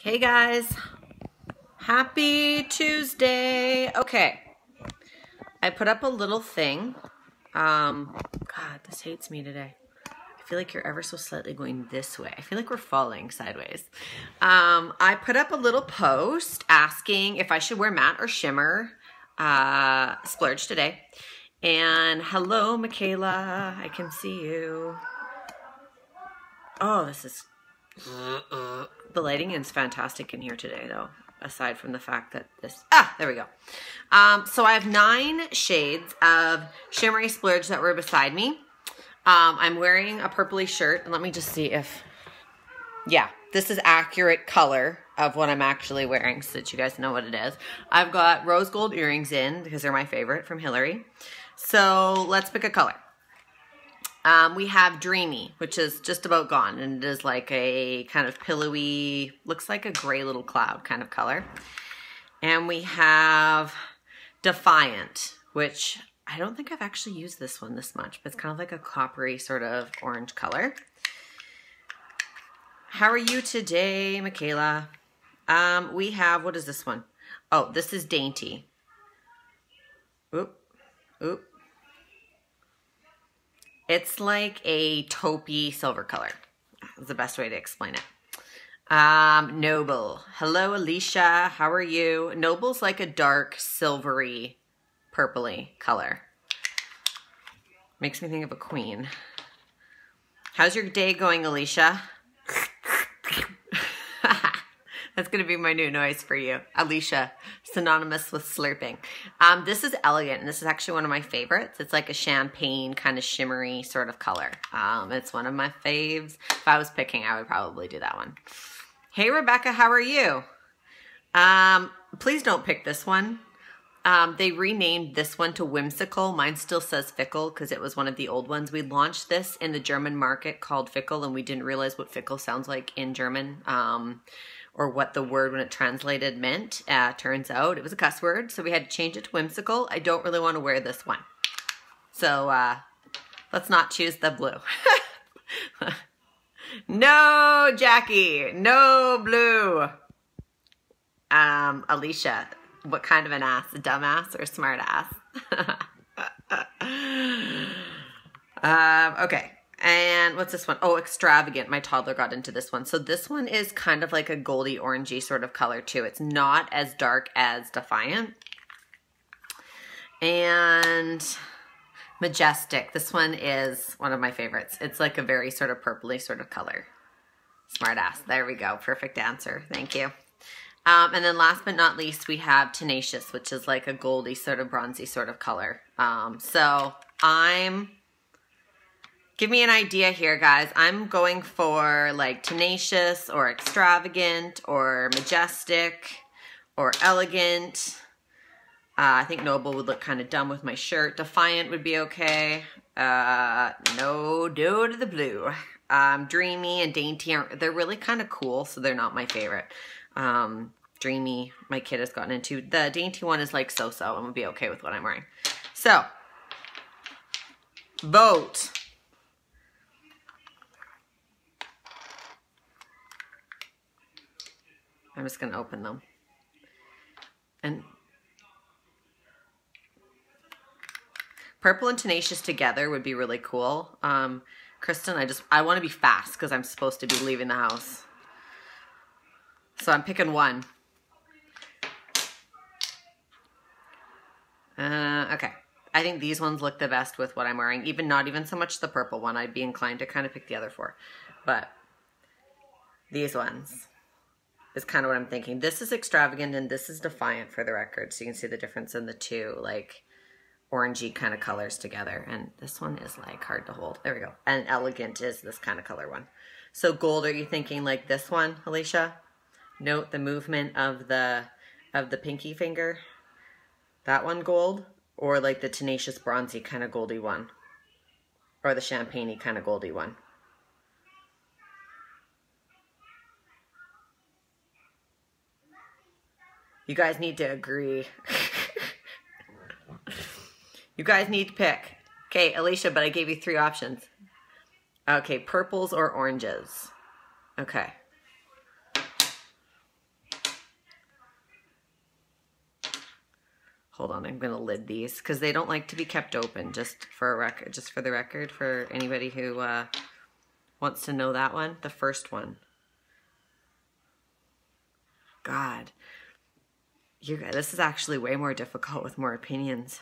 Hey guys, happy Tuesday. Okay, I put up a little thing. God, this hates me today. I feel like you're ever so slightly going this way. I feel like we're falling sideways. I put up a little post asking if I should wear matte or shimmer Splurge today. And hello, Michaela, I can see you. Oh, this is... The lighting is fantastic in here today, though, aside from the fact that this... there we go. So I have 9 shades of shimmery splurge that were beside me. I'm wearing a purpley shirt, and let me just see if... Yeah, this is accurate color of what I'm actually wearing so that you guys know what it is. I've got rose gold earrings in because they're my favorite from Hillary. So let's pick a color. We have Dreamy, which is just about gone, and it is like a kind of pillowy, looks like a gray little cloud kind of color. And we have Defiant, which I don't think I've actually used this one this much, but it's kind of like a coppery sort of orange color. How are you today, Michaela? We have, what is this one? Oh, this is Dainty. Oop, oop. It's like a taupey silver color. That's the best way to explain it. Noble. Hello, Alicia. How are you? Noble's like a dark, silvery, purpley color. Makes me think of a queen. How's your day going, Alicia? That's going to be my new noise for you. Alicia, synonymous with slurping. This is Elegant, and this is actually one of my favorites. It's like a champagne kind of shimmery sort of color. It's one of my faves. If I was picking, I would probably do that one. Hey, Rebecca, how are you? Please don't pick this one. They renamed this one to Whimsical. Mine still says Fickle because it was one of the old ones. We launched this in the German market called Fickle, and we didn't realize what fickle sounds like in German. Or what the word when it translated meant. Turns out it was a cuss word, so we had to change it to Whimsical. I don't really want to wear this one. So let's not choose the blue. No, Jackie, no blue. Alicia, what kind of an ass? A dumbass or a smart ass? Okay. And what's this one? Oh, Extravagant. My toddler got into this one. So this one is kind of like a goldy orangey sort of color too. It's not as dark as Defiant. And Majestic. This one is one of my favorites. It's like a very sort of purpley sort of color. Smart ass. There we go. Perfect answer. Thank you. And then last but not least, we have Tenacious, which is like a goldy sort of bronzy sort of color. Give me an idea here, guys. I'm going for like Tenacious or Extravagant or Majestic or Elegant. I think Noble would look kind of dumb with my shirt. Defiant would be okay. No, do to the blue. Dreamy and Dainty, they're really kind of cool, so they're not my favorite. Dreamy, my kid has gotten into. The Dainty one is like so-so and would be okay with what I'm wearing. So, vote. I'm just going to open them. And Purple and Tenacious together would be really cool. Kristen, I want to be fast because I'm supposed to be leaving the house. So I'm picking one. Okay. I think these ones look the best with what I'm wearing. Not even so much the purple one. I'd be inclined to kind of pick the other 4. But these ones is kind of what I'm thinking. This is Extravagant and this is Defiant for the record. So you can see the difference in the two like orangey kind of colors together. And this one is like hard to hold. There we go. And Elegant is this kind of color one. So gold, are you thinking like this one, Alicia? Note the movement of the pinky finger. That one gold, or like the Tenacious bronzy kind of goldy one, or the champagne-y kind of goldy one. You guys need to agree. You guys need to pick. Okay, Alicia, but I gave you 3 options. Okay, purples or oranges. Okay. Hold on, I'm going to lid these because they don't like to be kept open, just for the record, for anybody who wants to know that one. The first one. God. You guys, this is actually way more difficult with more opinions.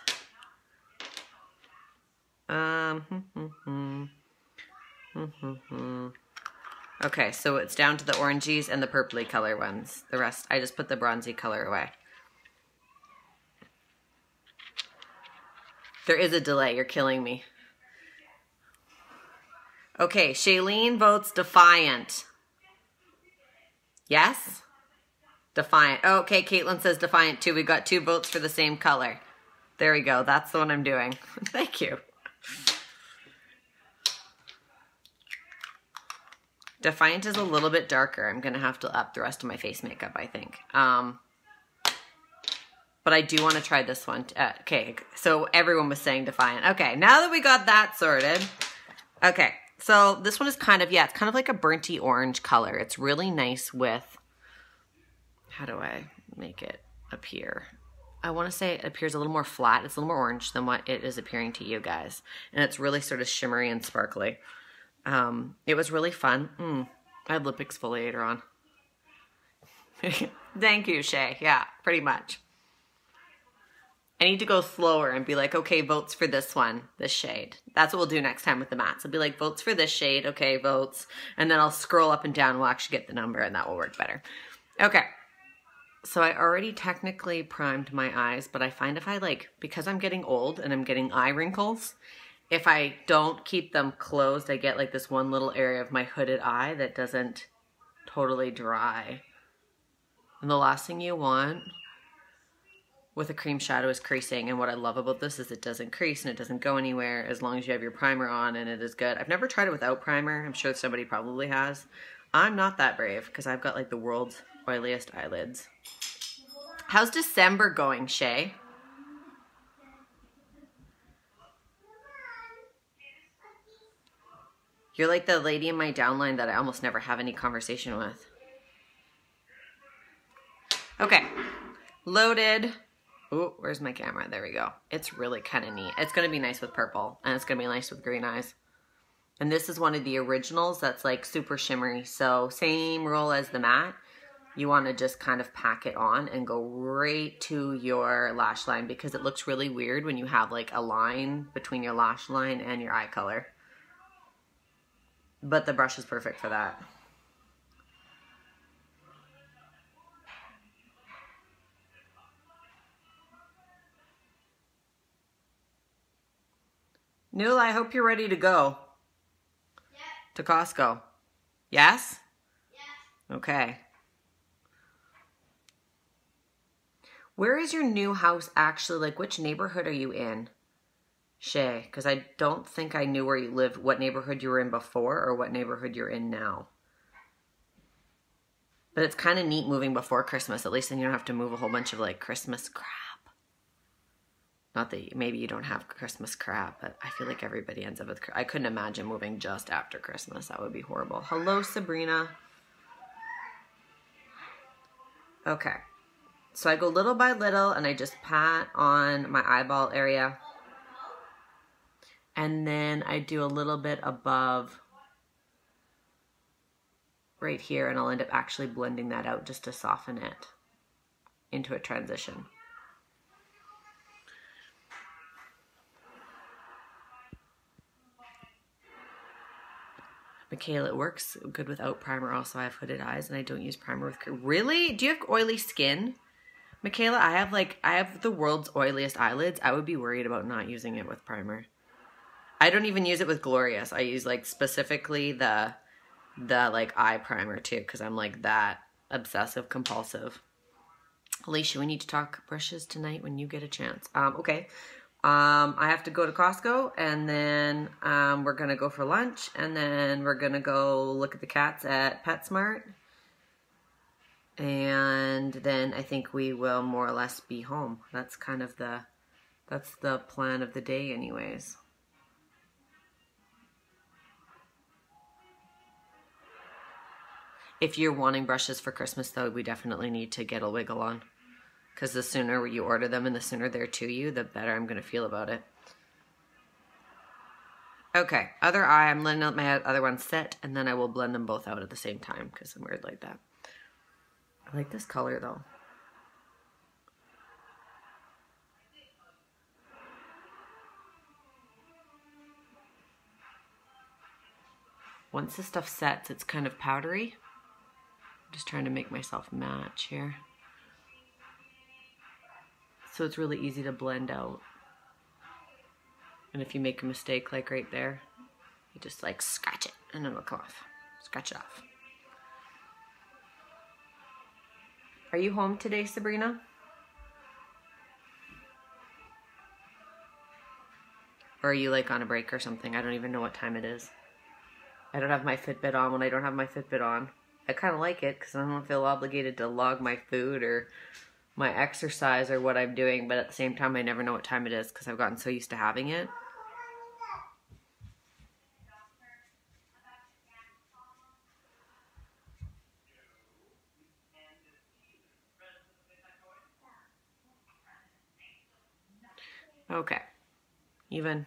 Okay, so it's down to the orangies and the purpley color ones. The rest, I just put the bronzy color away. There is a delay. You're killing me. Okay, Shailene votes Defiant. Yes? Defiant. Oh, okay, Caitlin says Defiant too. We got 2 votes for the same color. There we go. That's the one I'm doing. Thank you. Defiant is a little bit darker. I'm going to have to up the rest of my face makeup, I think. But I do want to try this one. Okay, so everyone was saying Defiant. Okay, now that we got that sorted. Okay, so this one is kind of, yeah, it's kind of like a burnty orange color. It's really nice with, how do I make it appear? I want to say it appears a little more flat. It's a little more orange than what it is appearing to you guys. And it's really sort of shimmery and sparkly. It was really fun. I have lip exfoliator on. Thank you, Shay. Yeah, pretty much. I need to go slower and be like, okay, votes for this one, this shade. That's what we'll do next time with the mattes. I'll be like, votes for this shade, okay, votes. And then I'll scroll up and down, we'll actually get the number, and that will work better. Okay, so I already technically primed my eyes, but I find if I because I'm getting old and I'm getting eye wrinkles, if I don't keep them closed, I get like this one little area of my hooded eye that doesn't totally dry. And the last thing you want with a cream shadow is creasing, and what I love about this is it doesn't crease and it doesn't go anywhere as long as you have your primer on, and it is good. I've never tried it without primer. I'm sure somebody probably has. I'm not that brave because I've got like the world's oiliest eyelids. How's December going, Shay? You're like the lady in my downline that I almost never have any conversation with. Okay, loaded. Oh, where's my camera? There we go. It's really kind of neat. It's going to be nice with purple, and it's going to be nice with green eyes. And this is one of the originals that's like super shimmery. So same rule as the matte. You want to just kind of pack it on and go right to your lash line because it looks really weird when you have like a line between your lash line and your eye color. But the brush is perfect for that. Nuala, I hope you're ready to go. Yeah. To Costco. Yes? Yeah. Okay. Where is your new house actually? Like, which neighborhood are you in, Shay? Because I don't think I knew where you lived, what neighborhood you were in before or what neighborhood you're in now. But it's kind of neat moving before Christmas. At least then you don't have to move a whole bunch of like Christmas crap. Not that maybe you don't have Christmas crap, but I feel like everybody ends up with I couldn't imagine moving just after Christmas. That would be horrible. Hello, Sabrina. Okay. So I go little by little and I just pat on my eyeball area. And then I do a little bit above right here, and I'll end up actually blending that out just to soften it into a transition. Michaela, it works good without primer. Also, I have hooded eyes and I don't use primer with cream. Really? Do you have oily skin? Michaela, I have the world's oiliest eyelids. I would be worried about not using it with primer. I don't even use it with Glorious. I use like specifically the like eye primer too, because I'm like that obsessive compulsive. Alicia, we need to talk brushes tonight when you get a chance. Okay. I have to go to Costco, and then we're gonna go for lunch, and then we're gonna go look at the cats at PetSmart, and then I think we will more or less be home. That's kind of that's the plan of the day anyways. If you're wanting brushes for Christmas though, we definitely need to get a wiggle on. because the sooner you order them and the sooner they're to you, the better I'm going to feel about it. Okay, other eye, I'm letting my other one set, and then I will blend them both out at the same time because I'm weird like that. I like this color though. Once the stuff sets, it's kind of powdery. I'm just trying to make myself match here. So it's really easy to blend out. And if you make a mistake, like right there, you just like scratch it and it'll come off. Scratch it off. Are you home today, Sabrina? Or are you like on a break or something? I don't even know what time it is. I don't have my Fitbit on. When I don't have my Fitbit on, I kind of like it because I don't feel obligated to log my food or my exercise or what I'm doing, but at the same time I never know what time it is because I've gotten so used to having it. Okay, even.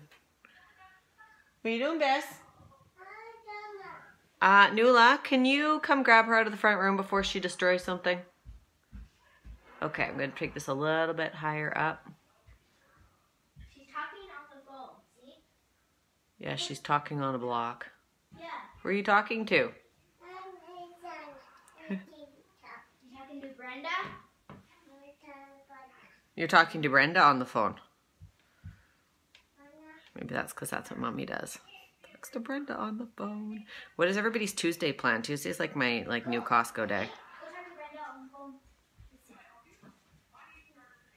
What are you doing, Bess? Nuala, can you come grab her out of the front room before she destroys something? Okay, I'm going to take this a little bit higher up. She's talking on the phone, see? Yeah, she's talking on a block. Yeah. Who are you talking to? You talking to Brenda? You're talking to Brenda on the phone. Maybe that's because that's what Mommy does. Talks to Brenda on the phone. What is everybody's Tuesday plan? Tuesday's like my new Costco day.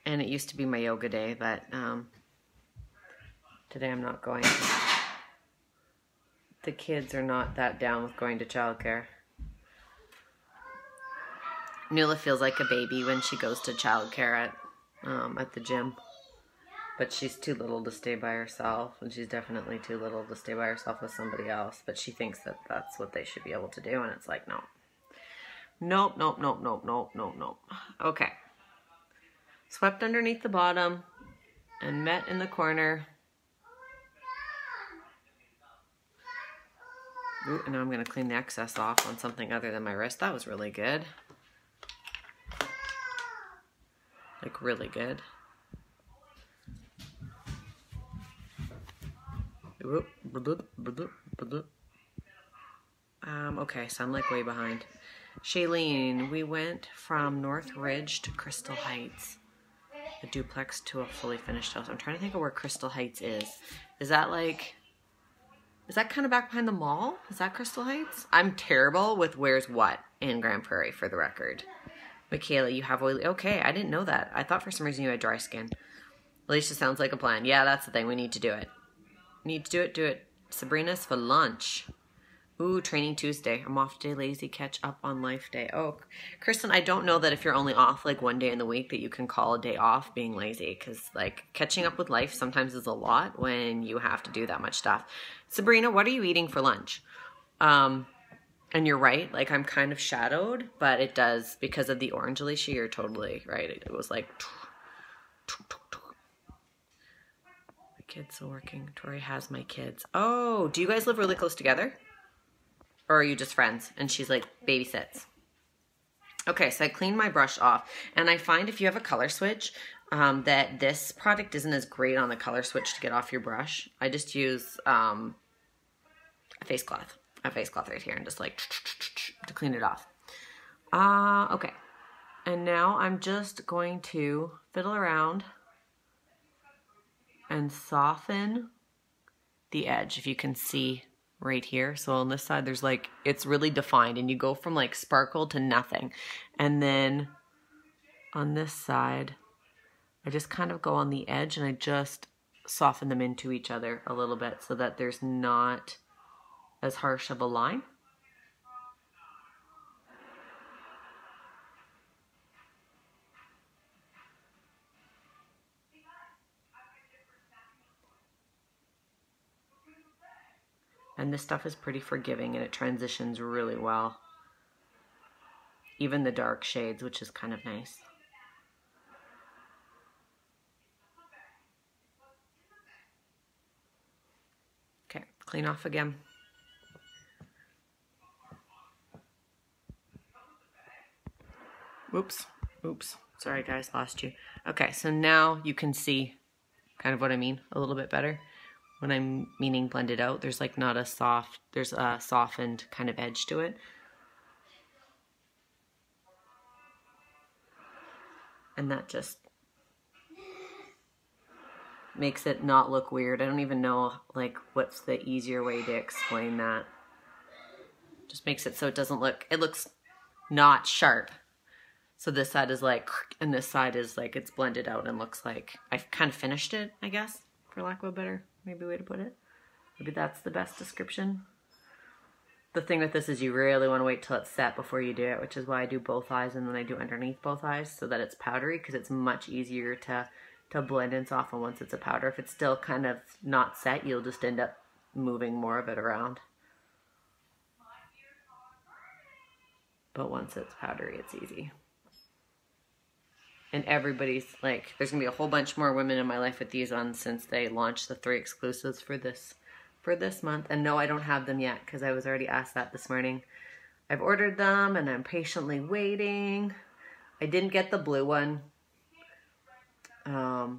And it used to be my yoga day, but today I'm not going. The kids are not that down with going to childcare. Nuala feels like a baby when she goes to childcare at the gym. But she's too little to stay by herself, and she's definitely too little to stay by herself with somebody else. But she thinks that that's what they should be able to do, and it's like, no. Nope, nope, nope, nope, nope, nope, nope. Okay. Swept underneath the bottom and met in the corner. Ooh, and now I'm going to clean the excess off on something other than my wrist. That was really good. Like, really good. Okay, so I'm like way behind. Shailene, we went from North Ridge to Crystal Heights. A duplex to a fully finished house. I'm trying to think of where Crystal Heights is. Is that kind of back behind the mall? Is that Crystal Heights? I'm terrible with where's what in Grand Prairie, for the record. Michaela, you have oily... Okay, I didn't know that. I thought for some reason you had dry skin. Alicia sounds like a plan. Yeah, that's the thing. We need to do it. Need to do it, do it. Sabrina's for lunch. Ooh, training Tuesday. I'm off today, lazy, catch up on life day. Oh, Kristen, I don't know that if you're only off like one day in the week that you can call a day off being lazy, because like catching up with life sometimes is a lot when you have to do that much stuff. Sabrina, what are you eating for lunch? And you're right, like I'm kind of shadowed, but it does, because of the orange, Alicia, you're totally right. It was like... Kids are working. Tori has my kids. Oh, do you guys live really close together? Or are you just friends? And she's like babysits. Okay, so I cleaned my brush off. And I find if you have a color switch, that this product isn't as great on the color switch to get off your brush. I just use a face cloth. A face cloth right here and just like to clean it off. Okay. And now I'm just going to fiddle around and soften the edge, if you can see right here. So on this side, there's like, it's really defined and you go from like sparkle to nothing. And then on this side, I just kind of go on the edge and I just soften them into each other a little bit so that there's not as harsh of a line. And this stuff is pretty forgiving and it transitions really well. Even the dark shades, which is kind of nice. Clean off again. Oops. Oops. Sorry, guys. Lost you. Okay, so now you can see kind of what I mean a little bit better. When I'm meaning blended out, there's like not a soft, there's a softened kind of edge to it. And that just makes it not look weird. I don't even know like what's the easier way to explain that. Just makes it so it doesn't look, it looks not sharp. So this side is like, and this side is like, it's blended out and looks like I've kind of finished it, I guess, for lack of a better maybe way to put it. Maybe that's the best description. The thing with this is you really want to wait till it's set before you do it, which is why I do both eyes and then I do underneath both eyes so that it's powdery, because it's much easier to blend and soften once it's a powder. If it's still kind of not set, you'll just end up moving more of it around. But once it's powdery, it's easy. And everybody's like, there's gonna be a whole bunch more women in my life with these on since they launched the 3 exclusives for this month. And no, I don't have them yet because I was already asked that this morning. I've ordered them and I'm patiently waiting. I didn't get the blue one. I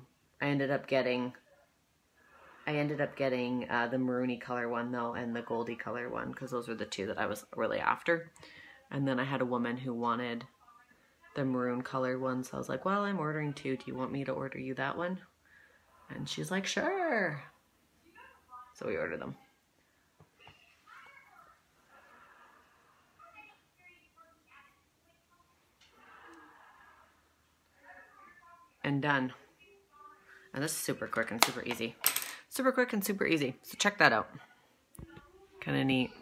ended up getting the maroony color one though, and the goldy color one, because those were the 2 that I was really after. And then I had a woman who wanted the maroon colored one, so I was like, well, I'm ordering 2. Do you want me to order you that one? And she's like, sure. So we ordered them. And done. And this is super quick and super easy. Super quick and super easy. So check that out. Kind of neat.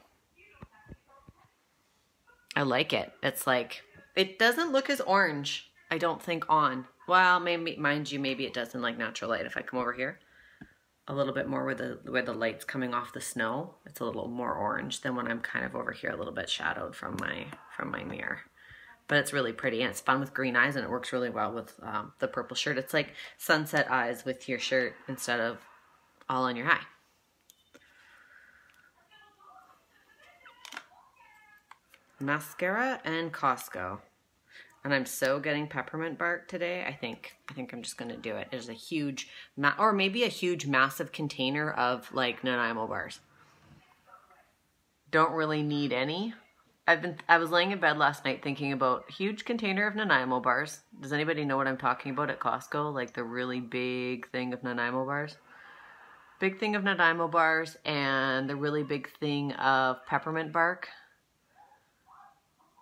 I like it. It's like, it doesn't look as orange, I don't think, on. Well, maybe, mind you, maybe it does in like natural light. If I come over here a little bit more where the light's coming off the snow, it's a little more orange than when I'm kind of over here a little bit shadowed from my mirror. But it's really pretty and it's fun with green eyes, and it works really well with the purple shirt. It's like sunset eyes with your shirt instead of all on your eye. Mascara and Costco. And I'm so getting peppermint bark today. I think I'm just gonna do it. There's a huge, or maybe a huge massive container of like Nanaimo bars. Don't really need any. I was laying in bed last night thinking about huge container of Nanaimo bars. Does anybody know what I'm talking about at Costco? Like the really big thing of Nanaimo bars? Big thing of Nanaimo bars and the really big thing of peppermint bark.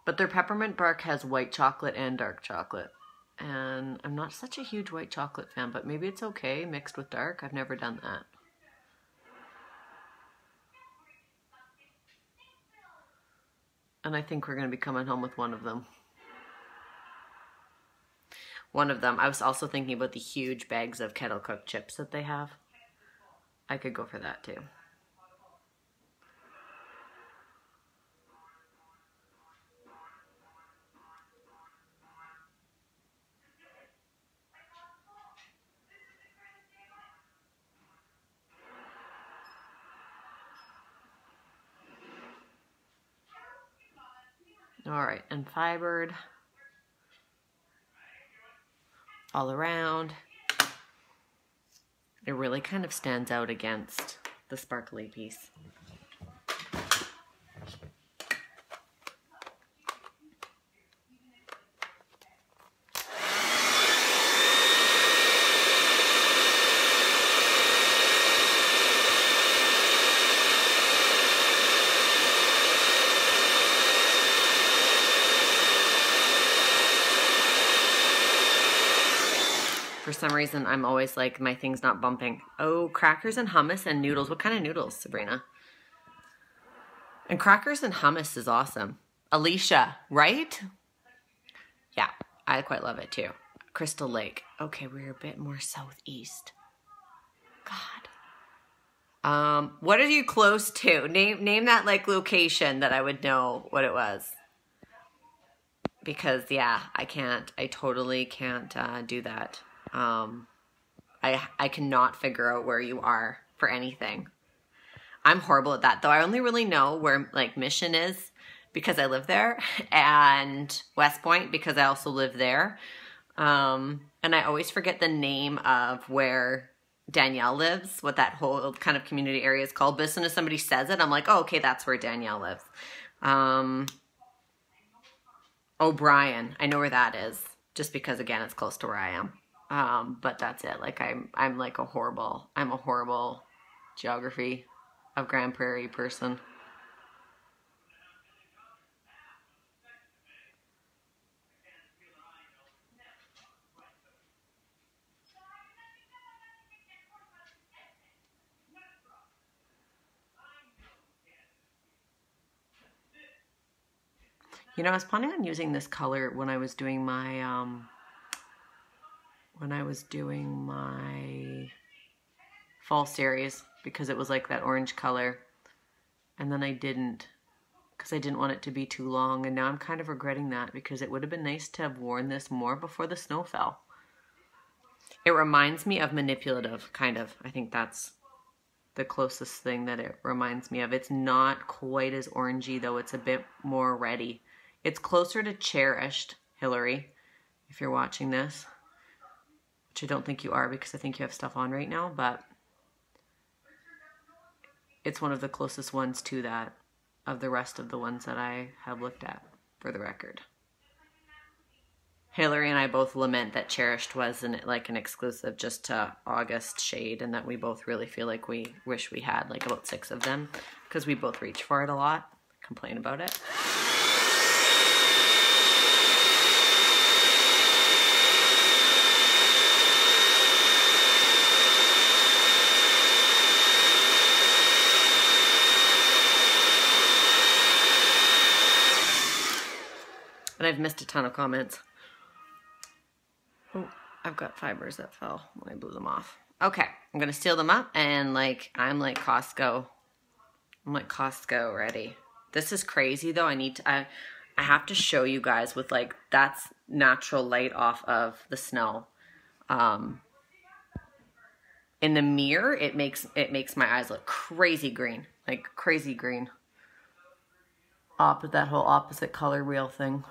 But their peppermint bark has white chocolate and dark chocolate. And I'm not such a huge white chocolate fan, but maybe it's okay mixed with dark. I've never done that. And I think we're going to be coming home with one of them. One of them. I was also thinking about the huge bags of kettle cooked chips that they have. I could go for that too. All right, and fibered all around. It really kind of stands out against the sparkly piece. For some reason, I'm always like, my thing's not bumping. Oh, crackers and hummus and noodles. What kind of noodles, Sabrina? And crackers and hummus is awesome. Alicia, right? Yeah, I quite love it too. Crystal Lake. Okay, we're a bit more southeast. God. What are you close to? Name that like location that I would know what it was. Because yeah, I totally can't do that. I cannot figure out where you are for anything. I'm horrible at that, though. I only really know where like Mission is because I live there, and West Point because I also live there. And I always forget the name of where Danielle lives, what that whole kind of community area is called. But as soon as somebody says it, I'm like, oh, okay, that's where Danielle lives. O'Brien, I know where that is, just because again, it's close to where I am. But that's it. Like I'm like a horrible geography of Grand Prairie person. You know, I was planning on using this color when I was doing my fall series, because it was like that orange color, and then I didn't, because I didn't want it to be too long, and now I'm kind of regretting that, because it would have been nice to have worn this more before the snow fell. It reminds me of manipulative, kind of. I think that's the closest thing that it reminds me of. It's not quite as orangey, though. It's a bit more reddy. It's closer to Cherished, Hillary, if you're watching this, which I don't think you are, because I think you have stuff on right now, but it's one of the closest ones to that of the rest of the ones that I have looked at, for the record. Hillary and I both lament that Cherished wasn't like an exclusive just to August shade, and that we both really feel like we wish we had like about 6 of them, because we both reach for it a lot, complain about it. And I've missed a ton of comments. Oh, I've got fibers that fell when I blew them off. Okay, I'm gonna seal them up, and like I'm like Costco ready. This is crazy though. I have to show you guys with like that's natural light off of the snow. In the mirror, it makes my eyes look crazy green, like crazy green. That whole opposite color wheel thing.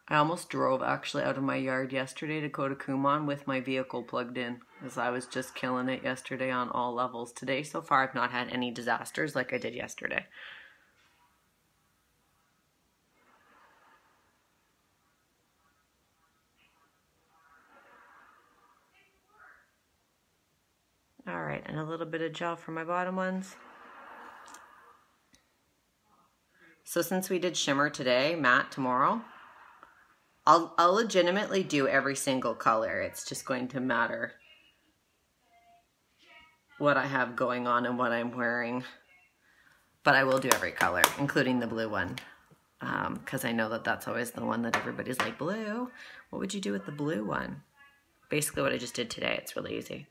I almost drove actually out of my yard yesterday to go to Kumon with my vehicle plugged in, as I was just killing it yesterday on all levels. Today, so far, I've not had any disasters like I did yesterday. All right, and a little bit of gel for my bottom ones. So since we did shimmer today, matte tomorrow, I'll legitimately do every single color. It's just going to matter what I have going on and what I'm wearing. But I will do every color, including the blue one, because I know that that's always the one that everybody's like, blue? What would you do with the blue one? Basically what I just did today. It's really easy.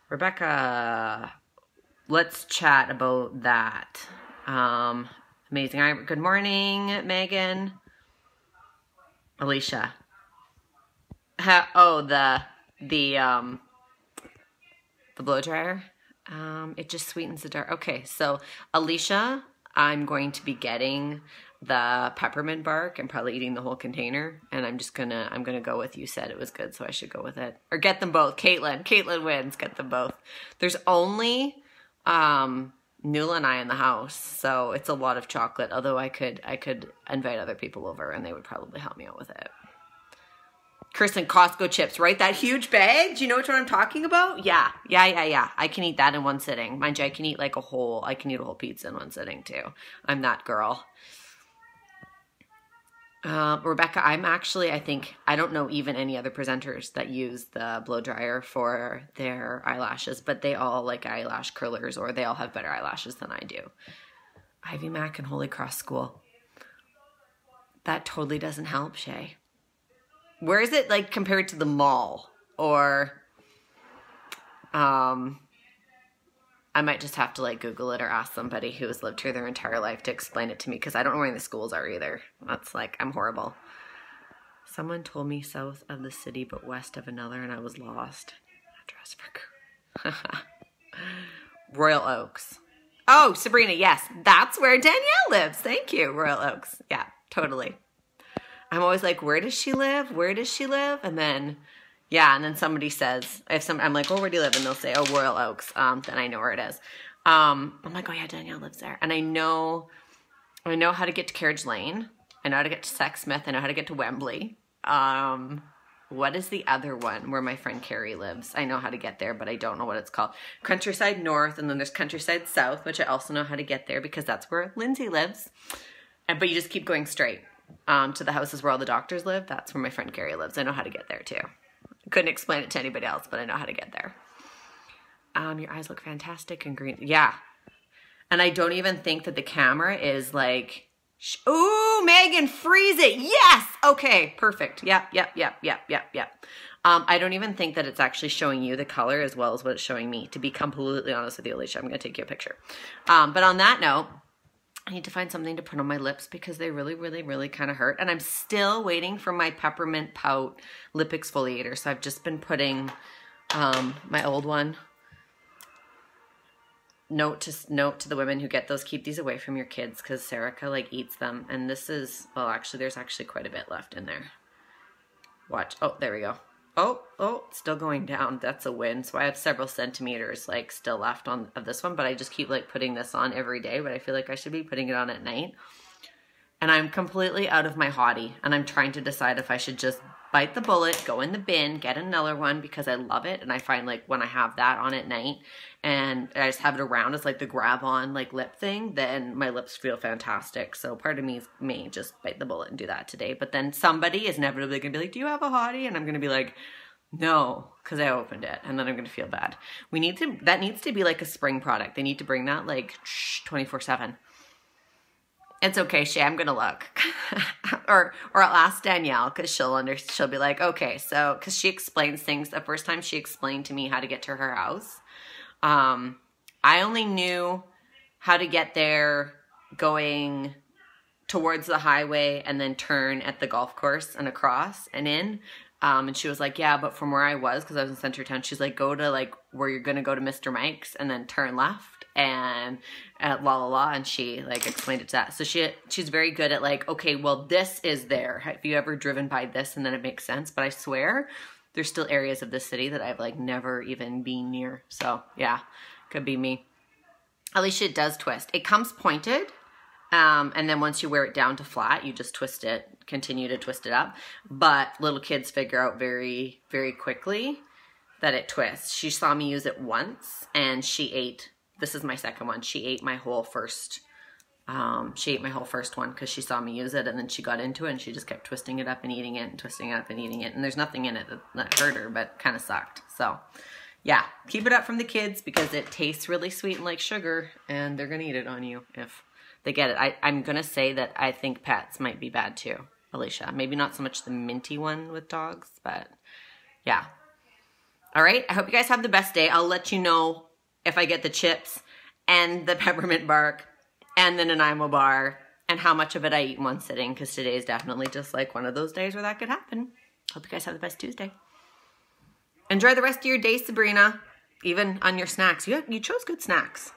Rebecca, let's chat about that. Amazing. All right, good morning, Megan. Alicia. Oh, the blow dryer. It just sweetens the dark. Okay, so Alicia, I'm going to be getting the peppermint bark and probably eating the whole container, and I'm gonna go with, you said it was good, so I should go with it. Or get them both. Caitlin wins. Get them both. There's only Nuala and I in the house, so it's a lot of chocolate, although I could invite other people over and they would probably help me out with it. Kirsten, Costco chips, right? That huge bag? Do you know what I'm talking about? Yeah. I can eat that in one sitting. Mind you, I can eat a whole pizza in one sitting too. I'm that girl. Rebecca, I don't know even any other presenters that use the blow dryer for their eyelashes, but they all like eyelash curlers, or they all have better eyelashes than I do. Ivy Mac and Holy Cross School. That totally doesn't help, Shay. Where is it like compared to the mall or I might just have to like Google it or ask somebody who has lived here their entire life to explain it to me, because I don't know where the schools are either. That's like, I'm horrible. Someone told me south of the city but west of another and I was lost. Address for Royal Oaks. Oh, Sabrina, yes. That's where Danielle lives. Thank you, Royal Oaks. Yeah, totally. I'm always like, where does she live? Where does she live? And then, yeah, and then somebody says, I'm like, oh, where do you live? And they'll say, oh, Royal Oaks. Then I know where it is. I'm like, oh yeah, Danielle lives there. And I know how to get to Carriage Lane. I know how to get to Sexsmith. I know how to get to Wembley. What is the other one where my friend Carrie lives? I know how to get there, but I don't know what it's called. Countryside North, and then there's Countryside South, which I also know how to get there because that's where Lindsay lives. But you just keep going straight to the houses where all the doctors live. That's where my friend Carrie lives. I know how to get there too. Couldn't explain it to anybody else, but I know how to get there. Your eyes look fantastic and green. Yeah. And I don't even think that the camera is like, ooh, Megan, freeze it. Yes. Okay, perfect. Yep. I don't even think that it's actually showing you the color as well as what it's showing me, to be completely honest with you, Alicia. I'm going to take you a picture. But on that note, I need to find something to put on my lips because they really, really, really kind of hurt. And I'm still waiting for my peppermint pout lip exfoliator. So I've just been putting my old one. Note to the women who get those, keep these away from your kids because Serica like eats them. And this is, well, actually, there's actually quite a bit left in there. Watch. Oh, there we go. Oh, still going down. That's a win. So I have several centimeters like still left of this one, but I just keep like putting this on every day, but I feel like I should be putting it on at night. And I'm completely out of my hottie, and I'm trying to decide if I should just bite the bullet, go in the bin, get another one because I love it. And I find like when I have that on at night and I just have it around as like the grab on like lip thing, then my lips feel fantastic. So part of me may just bite the bullet and do that today. But then somebody is inevitably going to be like, do you have a hottie? And I'm going to be like, no, because I opened it. And then I'm going to feel bad. That needs to be like a spring product. They need to bring that like 24/7. It's okay, Shay, I'm gonna look. or I'll ask Danielle because she'll be like, okay, so, because she explains things. The first time she explained to me how to get to her house, I only knew how to get there going towards the highway and then turn at the golf course and across and in. And she was like, yeah, but from where I was, because I was in Center Town, she's like, go to like where you're gonna go to Mr. Mike's and then turn left. And and she like explained it to that. So she's very good at like, okay, well, this is there. Have you ever driven by this? And then it makes sense. But I swear there's still areas of the city that I've like never even been near. So yeah, could be me. At least it does twist. It comes pointed. And then once you wear it down to flat, you just twist it, continue to twist it up. But little kids figure out very, very quickly that it twists. She saw me use it once and she ate. This is my second one. She ate my whole first one because she saw me use it, and then she got into it and she just kept twisting it up and eating it and twisting it up and eating it. And there's nothing in it that hurt her, but kind of sucked. So yeah, keep it up from the kids because it tastes really sweet and like sugar, and they're going to eat it on you if they get it. I'm going to say that I think pets might be bad too, Alicia. Maybe not so much the minty one with dogs, but yeah. All right. I hope you guys have the best day. I'll let you know if I get the chips and the peppermint bark and the Nanaimo bar and how much of it I eat in one sitting, because today is definitely just like one of those days where that could happen. Hope you guys have the best Tuesday. Enjoy the rest of your day, Sabrina, even on your snacks. You chose good snacks.